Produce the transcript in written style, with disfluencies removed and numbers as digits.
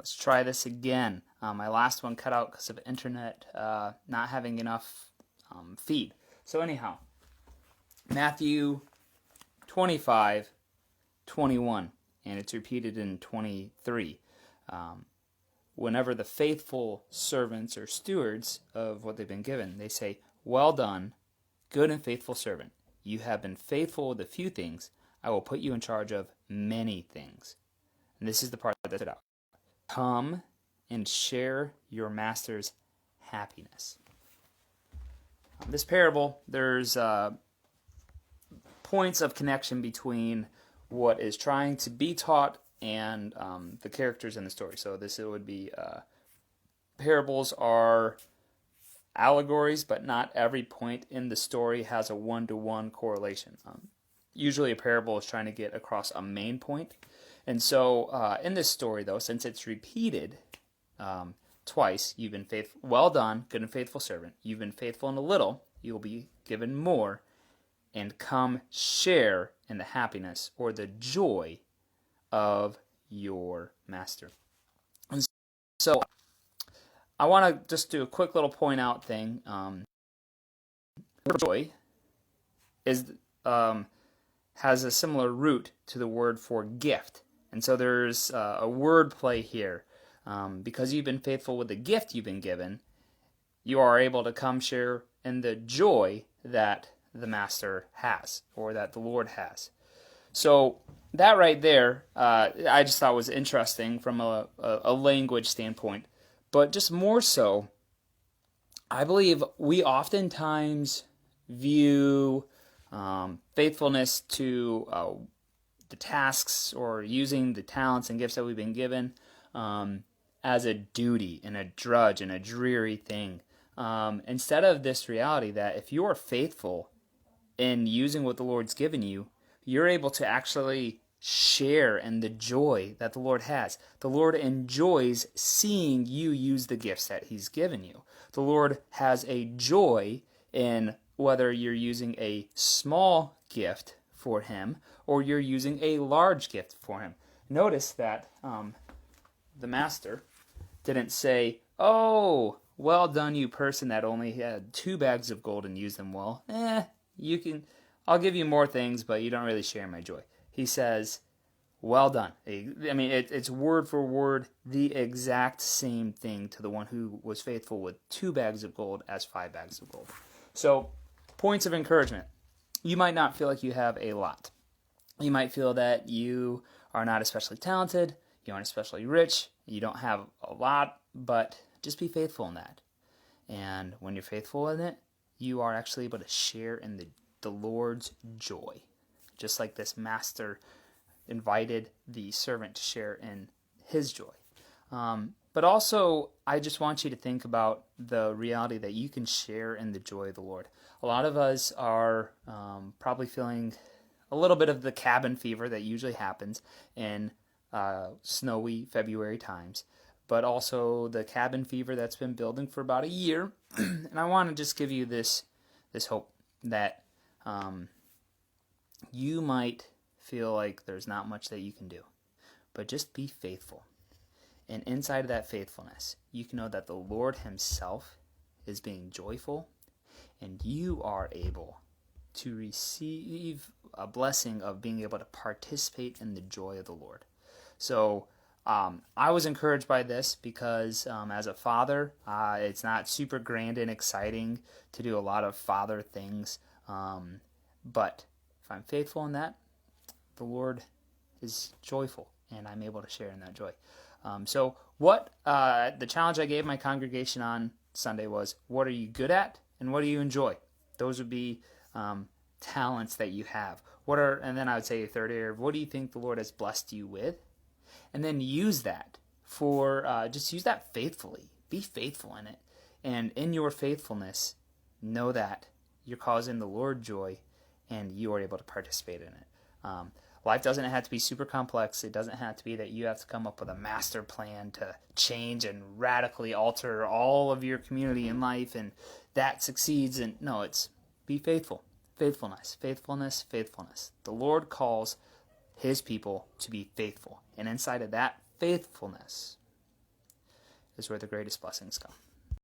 Let's try this again. My last one cut out because of internet not having enough feed. So anyhow, Matthew 25:21, and it's repeated in 23. Whenever the faithful servants or stewards of what they've been given, they say, "Well done, good and faithful servant. You have been faithful with a few things. I will put you in charge of many things." And this is the part that stood out. Come and share your master's happiness. This parable, there's points of connection between what is trying to be taught and the characters in the story. So this would be parables are allegories, but not every point in the story has a one-to-one correlation. Usually a parable is trying to get across a main point. And so in this story, though, since it's repeated twice, you've been faithful, well done, good and faithful servant. You've been faithful in a little, you will be given more, and come share in the happiness or the joy of your master. And so I want to just do a quick little point out thing. Joy is has a similar root to the word for gift. And so there's a word play here. Because you've been faithful with the gift you've been given, you are able to come share in the joy that the master has, or that the Lord has. So that right there, I just thought was interesting from a language standpoint. But just more so, I believe we oftentimes view faithfulness to the tasks or using the talents and gifts that we've been given as a duty and a drudge and a dreary thing. Instead of this reality that if you are faithful in using what the Lord's given you, you're able to actually share in the joy that the Lord has. The Lord enjoys seeing you use the gifts that He's given you. The Lord has a joy in whether you're using a small gift for Him or you're using a large gift for Him. Notice that the master didn't say, "Oh, well done, you person that only had 2 bags of gold and used them well. I'll give you more things, but you don't really share my joy." He says, "Well done." I mean, it's word for word the exact same thing to the one who was faithful with 2 bags of gold as 5 bags of gold. So, points of encouragement. You might not feel like you have a lot. You might feel that you are not especially talented, you aren't especially rich, you don't have a lot, but just be faithful in that. And when you're faithful in it, you are actually able to share in the Lord's joy. Just like this master invited the servant to share in his joy. But also, I just want you to think about the reality that you can share in the joy of the Lord. A lot of us are probably feeling a little bit of the cabin fever that usually happens in snowy February times, but also the cabin fever that's been building for about a year. And I want to just give you this hope that you might feel like there's not much that you can do, but just be faithful. And inside of that faithfulness, you can know that the Lord Himself is being joyful, and you are able to receive a blessing of being able to participate in the joy of the Lord. So I was encouraged by this because as a father, it's not super grand and exciting to do a lot of father things. But if I'm faithful in that, the Lord is joyful, and I'm able to share in that joy. So what the challenge I gave my congregation on Sunday was, what are you good at and what do you enjoy? Those would be talents that you have. And then I would say a third area, what do you think the Lord has blessed you with? And then use that just use that faithfully. Be faithful in it. And in your faithfulness, know that you're causing the Lord joy and you are able to participate in it. Life doesn't have to be super complex. It doesn't have to be that you have to come up with a master plan to change and radically alter all of your community and life and that succeeds. And no, it's be faithful. Faithfulness, faithfulness, faithfulness. The Lord calls His people to be faithful. And inside of that faithfulness, is where the greatest blessings come.